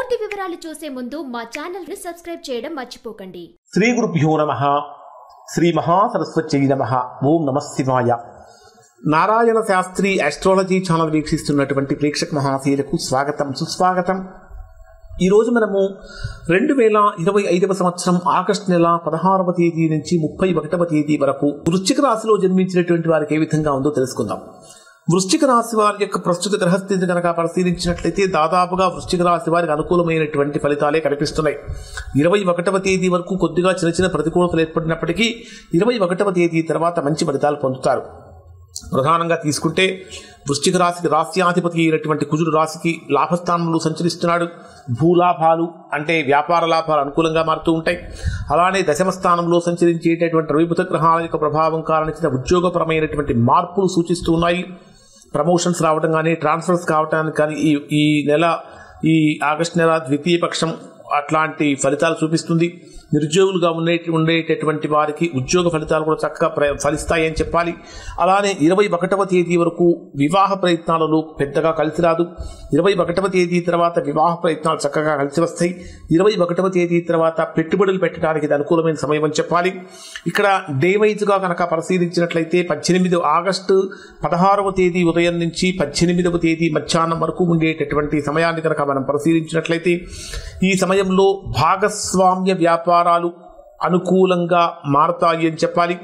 పూర్తి వివరాలు చూసే ముందు మా ఛానల్ ని సబ్స్క్రైబ్ చేయడం మర్చిపోకండి. శ్రీ గురుభ్యో నమః. శ్రీ మహాసరస్వత్యై నమః. ఓం నమః శివాయ. నారాయణ శాస్త్రి ఆస్ట్రాలజీ ఛానల్ వీక్షిస్తున్నటువంటి ప్రేక్షక మహాశయులకు స్వాగతం, సుస్వాగతం. ఈరోజు మనము 2025వ సంవత్సరం ఆగస్టు నెల 16వ తేదీ నుంచి 31వ తేదీ వరకు వృశ్చిక రాశిలో జన్మించినటువంటి వారికి ఏ విధంగా ఉందో తెలుసుకుందాం. వృశ్చిక రాశి వారి యొక్క ప్రస్తుత గ్రహస్థితిని కనుక పరిశీలించినట్లయితే దాదాపుగా వృశ్చిక రాశి వారికి అనుకూలమైనటువంటి ఫలితాలే కనిపిస్తున్నాయి. 21వ తేదీ వరకు కొద్దిగా చిన్న చిన్న ప్రతికూలతలు ఏర్పడినప్పటికీ 21వ తేదీ తర్వాత మంచి ఫలితాలు పొందుతారు. ప్రధానంగా తీసుకుంటే వృశ్చిక రాశికి రాశ్యాధిపతి అయినటువంటి కుజుడు రాశికి లాభస్థానంలో సంచరిస్తున్నాడు. భూలాభాలు అంటే వ్యాపార లాభాలు అనుకూలంగా మారుతూ ఉంటాయి. అలానే దశమ స్థానంలో సంచరించేటటువంటి రవిబుధ గ్రహాల యొక్క ప్రభావం కారణంగా ఉద్యోగపరమైనటువంటి మార్పులు సూచిస్తూ ఉన్నాయి. ప్రమోషన్స్ రావడం కానీ, ట్రాన్స్ఫర్స్ కావడానికి కానీ ఈ ఆగస్టు నెల ద్వితీయ పక్షం అట్లాంటి ఫలితాలు చూపిస్తుంది. నిరుద్యోగులుగా ఉండేటటువంటి వారికి ఉద్యోగ ఫలితాలు కూడా చక్కగా ఫలిస్తాయని చెప్పాలి. అలానే 21వ తేదీ వరకు వివాహ ప్రయత్నాలలో పెద్దగా కలిసి రాదు. 21వ తేదీ తర్వాత వివాహ ప్రయత్నాలు చక్కగా కలిసి వస్తాయి. 21వ తేదీ తర్వాత పెట్టుబడులు పెట్టడానికి ఇది అనుకూలమైన సమయం అని చెప్పాలి. ఇక్కడ డే వైజ్గా కనుక పరిశీలించినట్లయితే 18 ఆగస్టు 16వ తేదీ ఉదయం నుంచి 18వ తేదీ మధ్యాహ్నం వరకు ఉండేటటువంటి సమయాన్ని కనుక మనం పరిశీలించినట్లయితే ఈ సమయంలో భాగస్వామ్య వ్యాపారాలు అనుకూలంగా మారతాయి అని చెప్పాలి.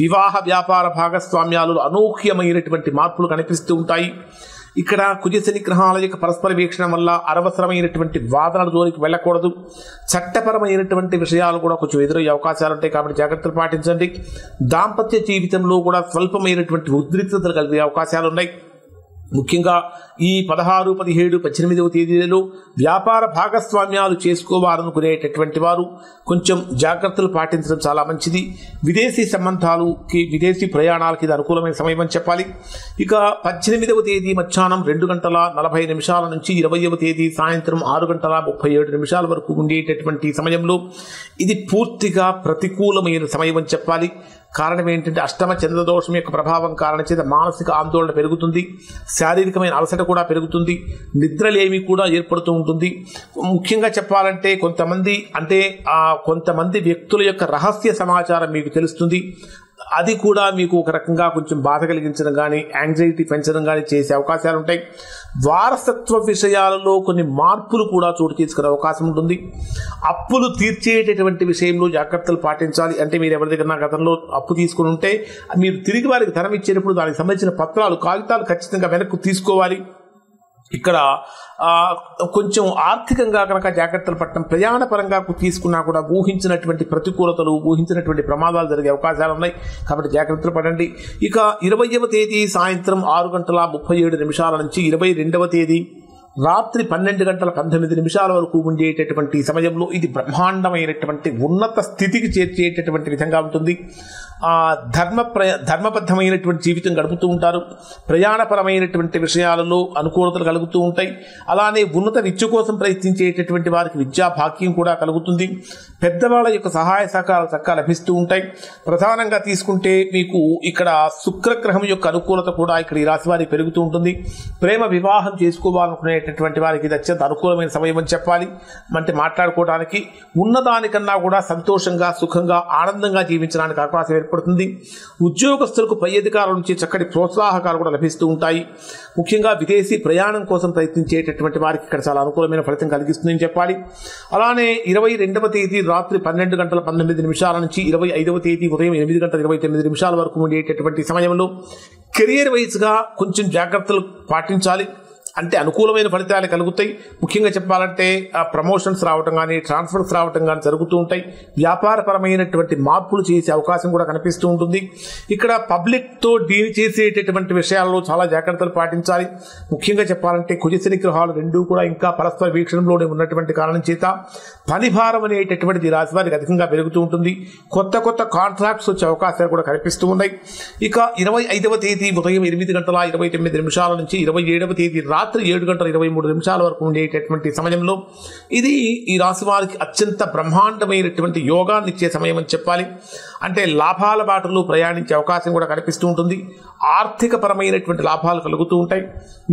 వివాహ వ్యాపార భాగస్వామ్యాలలో అనూహ్యమైనటువంటి మార్పులు కనిపిస్తూ ఉంటాయి. ఇక్కడ కుజశని గ్రహాల యొక్క పరస్పర వీక్షణ వల్ల అనవసరమైనటువంటి వాదనల జోలికి వెళ్ళకూడదు. చట్టపరమైనటువంటి విషయాలు కూడా కొంచెం ఎదురయ్యే అవకాశాలు ఉంటాయి కాబట్టి జాగ్రత్తలు పాటించండి. దాంపత్య జీవితంలో కూడా స్వల్పమైనటువంటి ఉద్రిక్తతలు కలిగే అవకాశాలు ఉన్నాయి. ముఖ్యంగా ఈ 16, 17, 18వ తేదీలలో వ్యాపార భాగస్వామ్యాలు చేసుకోవాలనుకునేటటువంటి వారు కొంచెం జాగ్రత్తలు పాటించడం చాలా మంచిది. విదేశీ సంబంధాలకి, విదేశీ ప్రయాణాలకి ఇది అనుకూలమైన సమయం అని చెప్పాలి. ఇక 18వ తేదీ మధ్యాహ్నం 2:40 నుంచి 20వ తేదీ సాయంత్రం 6:37 వరకు ఉండేటటువంటి సమయంలో ఇది పూర్తిగా ప్రతికూలమైన సమయం అని చెప్పాలి. కారణం ఏంటంటే అష్టమ చంద్రదోషం యొక్క ప్రభావం కారణం చేత మానసిక ఆందోళన పెరుగుతుంది, శారీరకమైన అలసట కూడా పెరుగుతుంది, నిద్రలేమి కూడా ఏర్పడుతూ ఉంటుంది. ముఖ్యంగా చెప్పాలంటే కొంతమంది వ్యక్తుల యొక్క రహస్య సమాచారం మీకు తెలుస్తుంది. అది కూడా మీకు ఒక రకంగా కొంచెం బాధ కలిగించడం కానీ, యాంగ్జైటీ పెంచడం కానీ చేసే అవకాశాలు ఉంటాయి. వారసత్వ విషయాలలో కొన్ని మార్పులు కూడా చోటు తీసుకునే అవకాశం ఉంటుంది. అప్పులు తీర్చేటటువంటి విషయంలో జాగ్రత్తలు పాటించాలి. అంటే మీరు ఎవరి దగ్గర గతంలో అప్పు తీసుకుని ఉంటే మీరు తిరిగి వారికి ధనం ఇచ్చేటప్పుడు దానికి సంబంధించిన పత్రాలు, కాగితాలు ఖచ్చితంగా వెనక్కు తీసుకోవాలి. ఇక్కడ కొంచెం ఆర్థికంగా కనుక జాగ్రత్తలు పట్టడం, ప్రయాణ పరంగా తీసుకున్నా కూడా ఊహించినటువంటి ప్రతికూలతలు, ఊహించినటువంటి ప్రమాదాలు జరిగే అవకాశాలు ఉన్నాయి కాబట్టి జాగ్రత్తలు పడండి. ఇక 20వ తేదీ సాయంత్రం 6:37 నుంచి 22వ తేదీ రాత్రి 12:19 వరకు ఉండేటటువంటి సమయంలో ఇది బ్రహ్మాండమైనటువంటి ఉన్నత స్థితికి చేర్చేటటువంటి విధంగా ఉంటుంది. ధర్మబద్ధమైనటువంటి జీవితం గడుపుతూ ఉంటారు. ప్రయాణపరమైనటువంటి విషయాలలో అనుకూలతలు కలుగుతూ ఉంటాయి. అలానే ఉన్నత విద్య కోసం ప్రయత్నించేటటువంటి వారికి విద్యా భాగ్యం కూడా కలుగుతుంది. పెద్దవాళ్ళ యొక్క సహాయ సహకారాలు చక్కగా లభిస్తూ ఉంటాయి. ప్రధానంగా తీసుకుంటే మీకు ఇక్కడ శుక్రగ్రహం యొక్క అనుకూలత కూడా ఇక్కడ ఈ రాశి వారికి పెరుగుతూ ఉంటుంది. ప్రేమ వివాహం చేసుకోవాలనుకునేటటువంటి వారికి ఇది అత్యంత అనుకూలమైన సమయం అని చెప్పాలి. అంటే మాట్లాడుకోవడానికి ఉన్నదానికన్నా కూడా సంతోషంగా, సుఖంగా, ఆనందంగా జీవించడానికి అవకాశం ఏర్పడుతుంది. ఉద్యోగస్తులకు పై అధికారుల నుంచి చక్కటి ప్రోత్సాహకాలు కూడా లభిస్తూ ఉంటాయి. ముఖ్యంగా విదేశీ ప్రయాణం కోసం ప్రయత్నించేటటువంటి వారికి ఇక్కడ చాలా అనుకూలమైన ఫలితం కలిగిస్తుందని చెప్పాలి. అలానే 22వ తేదీ రాత్రి 12:19 నుంచి 25వ తేదీ ఉదయం 8:29 వరకు ఉండేటటువంటి సమయంలో కెరియర్ వైజ్గా కొంచెం జాగ్రత్తలు పాటించాలి. అంటే అనుకూలమైన ఫలితాలు కలుగుతాయి. ముఖ్యంగా చెప్పాలంటే ప్రమోషన్స్ రావటం కానీ, ట్రాన్స్ఫర్స్ రావటం కానీ జరుగుతూ ఉంటాయి. వ్యాపారపరమైనటువంటి మార్పులు చేసే అవకాశం కూడా కనిపిస్తూ ఉంటుంది. ఇక్కడ పబ్లిక్తో డీల్ చేసేటటువంటి విషయాల్లో చాలా జాగ్రత్తలు పాటించాలి. ముఖ్యంగా చెప్పాలంటే కుజశని గ్రహాలు రెండూ కూడా ఇంకా పరస్పర వీక్షణంలోనే ఉన్నటువంటి కారణం చేత పనిభారం అనేటటువంటిది రాశి వారికి అధికంగా పెరుగుతూ ఉంటుంది. కొత్త కాంట్రాక్ట్స్ వచ్చే అవకాశాలు కూడా కనిపిస్తూ ఉన్నాయి. ఇక 25వ తేదీ ఉదయం 8:29 నుంచి 27వ తేదీ రాత్రి రాత్రి 7:23 వరకు ఉండేటటువంటి సమయంలో ఇది ఈ రాశి వారికి అత్యంత బ్రహ్మాండమైనటువంటి యోగాన్ని ఇచ్చే సమయం అని చెప్పాలి. అంటే లాభాల బాటలో ప్రయాణించే అవకాశం కూడా కనిపిస్తూ ఉంటుంది. ఆర్థిక పరమైనటువంటి లాభాలు కలుగుతూ ఉంటాయి.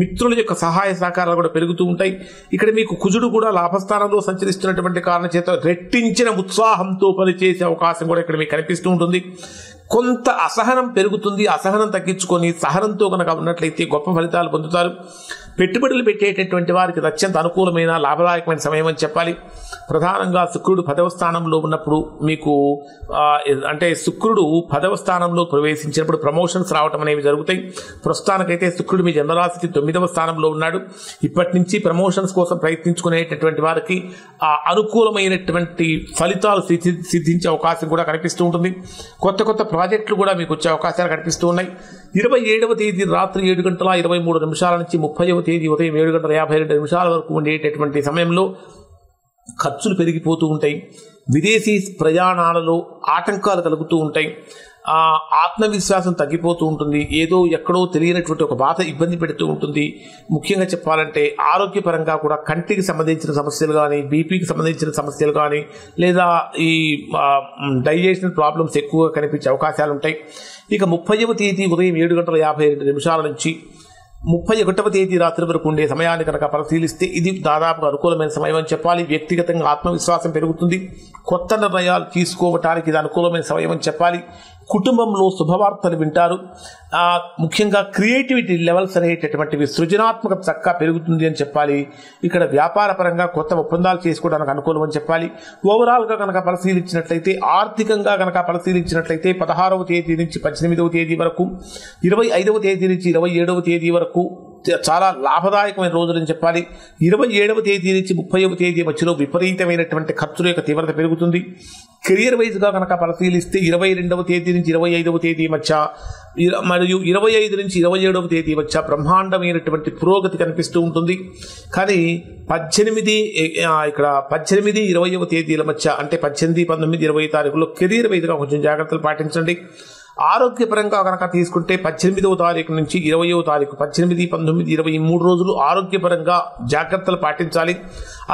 మిత్రుల యొక్క సహాయ సహకారాలు కూడా పెరుగుతూ ఉంటాయి. ఇక్కడ మీకు కుజుడు కూడా లాభస్థానంలో సంచరిస్తున్నటువంటి కారణం చేత రెట్టించిన ఉత్సాహంతో పనిచేసే అవకాశం కూడా ఇక్కడ మీకు కనిపిస్తూ ఉంటుంది. కొంత అసహనం పెరుగుతుంది. అసహనం తగ్గించుకొని సహనంతో కనుక ఉన్నట్లయితే గొప్ప ఫలితాలు పొందుతారు. పెట్టుబడులు పెట్టేటటువంటి వారికి అత్యంత అనుకూలమైన లాభదాయకమైన సమయం అని చెప్పాలి. ప్రధానంగా శుక్రుడు 10వ స్థానంలో ఉన్నప్పుడు మీకు అంటే శుక్రుడు 10వ స్థానంలో ప్రవేశించినప్పుడు ప్రమోషన్స్ రావటం అనేవి జరుగుతాయి. ప్రస్తుతానికైతే శుక్రుడు మీ జన్మరాశికి 9వ స్థానంలో ఉన్నాడు. ఇప్పటి నుంచి ప్రమోషన్స్ కోసం ప్రయత్నించుకునేటటువంటి వారికి అనుకూలమైనటువంటి ఫలితాలు సిద్ధించే అవకాశం కూడా కనిపిస్తూ ఉంటుంది. కొత్త కొత్త ప్రాజెక్టులు కూడా మీకు వచ్చే అవకాశాలు కనిపిస్తూ ఉన్నాయి. 27వ తేదీ రాత్రి 7:23 నుంచి 30వ తేదీ ఉదయం 7:52 వరకు ఉండేటటువంటి సమయంలో ఖర్చులు పెరిగిపోతూ ఉంటాయి. విదేశీ ప్రయాణాలలో ఆటంకాలు కలుగుతూ ఉంటాయి. ఆత్మవిశ్వాసం తగ్గిపోతూ ఉంటుంది. ఏదో ఎక్కడో తెలియనటువంటి ఒక బాధ ఇబ్బంది పెడుతూ ఉంటుంది. ముఖ్యంగా చెప్పాలంటే ఆరోగ్యపరంగా కూడా కంటికి సంబంధించిన సమస్యలు కానీ, బీపీకి సంబంధించిన సమస్యలు కానీ, లేదా ఈ డైజెషన్ ప్రాబ్లమ్స్ ఎక్కువగా కనిపించే అవకాశాలు ఉంటాయి. ఇక 30వ తేదీ ఉదయం 7:52 నుంచి 31వ తేదీ రాత్రి వరకు ఉండే సమయాన్ని కనుక పరిశీలిస్తే ఇది దాదాపుగా అనుకూలమైన సమయం అని చెప్పాలి. వ్యక్తిగతంగా ఆత్మవిశ్వాసం పెరుగుతుంది. కొత్త నిర్ణయాలు తీసుకోవటానికి ఇది అనుకూలమైన సమయం అని చెప్పాలి. కుటుంబంలో శుభవార్తలు వింటారు. ముఖ్యంగా క్రియేటివిటీ లెవెల్స్ అనేటటువంటివి సృజనాత్మకత చక్కగా పెరుగుతుంది అని చెప్పాలి. ఇక్కడ వ్యాపార పరంగా కొత్త ఒప్పందాలు చేసుకోవడానికి అనుకూలం అని చెప్పాలి. ఓవరాల్గా కనుక పరిశీలించినట్లయితే, ఆర్థికంగా కనుక పరిశీలించినట్లయితే 16వ తేదీ నుంచి 18వ తేదీ వరకు, 25వ తేదీ నుంచి 27వ తేదీ వరకు చాలా లాభదాయకమైన రోజులని చెప్పాలి. 27వ తేదీ నుంచి 30వ తేదీ మధ్యలో విపరీతమైనటువంటి ఖర్చుల యొక్క తీవ్రత పెరుగుతుంది. కెరియర్ వైజ్గా కనుక పరిశీలిస్తే 22వ తేదీ నుంచి 25వ తేదీ మధ్య మరియు 25 నుంచి 27వ తేదీ మధ్య బ్రహ్మాండమైనటువంటి పురోగతి కనిపిస్తూ ఉంటుంది. కానీ 18 ఇక్కడ 18, 20వ తేదీల మధ్య అంటే 18, 19, 20 తారీఖుల్లో కెరియర్ వైజ్గా కొంచెం జాగ్రత్తలు పాటించండి. ఆరోగ్యపరంగా కనుక తీసుకుంటే 18వ తారీఖు నుంచి 20వ తారీఖు 18, 19, 20 3 రోజులు ఆరోగ్యపరంగా జాగ్రత్తలు పాటించాలి.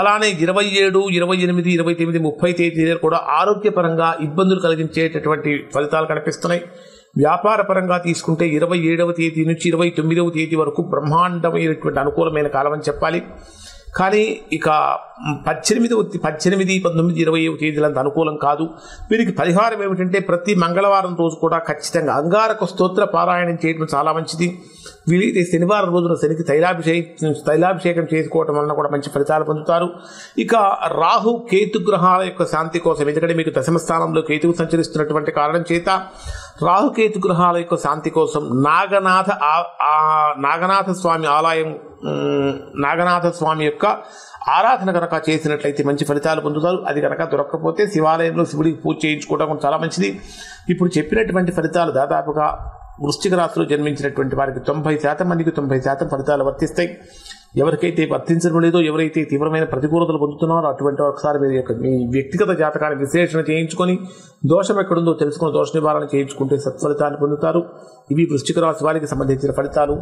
అలానే 27, 28, 29, 30 తేదీలు కూడా ఆరోగ్యపరంగా ఇబ్బందులు కలిగించేటటువంటి ఫలితాలు కనిపిస్తున్నాయి. వ్యాపార పరంగా తీసుకుంటే 27వ తేదీ నుంచి 29వ తేదీ వరకు బ్రహ్మాండమైనటువంటి అనుకూలమైన కాలం అని చెప్పాలి. కానీ ఇక 18, 19, 20వ తేదీలంత అనుకూలం కాదు. వీరికి పరిహారం ఏమిటంటే ప్రతి మంగళవారం రోజు కూడా ఖచ్చితంగా అంగారక స్తోత్ర పారాయణం చేయడం చాలా మంచిది. వీలైతే శనివారం రోజున శనికి తైలాభిషేకం చేసుకోవటం వలన కూడా మంచి ఫలితాలు పొందుతారు. ఇక రాహు కేతు గ్రహాల యొక్క శాంతి కోసం, ఎందుకంటే మీకు దశమ స్థానంలో కేతువు సంచరిస్తున్నటువంటి కారణం చేత రాహుకేతు గ్రహాల యొక్క శాంతి కోసం నాగనాథ స్వామి ఆలయం, నాగనాథ స్వామి యొక్క ఆరాధన కనుక చేసినట్లయితే మంచి ఫలితాలు పొందుతారు. అది కనుక దొరకకపోతే శివాలయంలో శివుడికి పూజ చేయించుకోవడం చాలా మంచిది. ఇప్పుడు చెప్పినటువంటి ఫలితాలు దాదాపుగా వృశ్చిక రాశిలో జన్మించినటువంటి వారికి 90% మందికి 90% ఫలితాలు వర్తిస్తాయి. ఎవరికైతే వర్తించడం లేదో, ఎవరైతే తీవ్రమైన ప్రతికూలతలు పొందుతున్నారో అటువంటి ఒకసారి మీ వ్యక్తిగత జాతకాన్ని విశ్లేషణ చేయించుకొని దోషం ఎక్కడుందో తెలుసుకుని దోష నివారణ చేయించుకుంటే సత్ఫలితాన్ని పొందుతారు. ఇవి వృశ్చిక రాశి వారికి సంబంధించిన ఫలితాలు.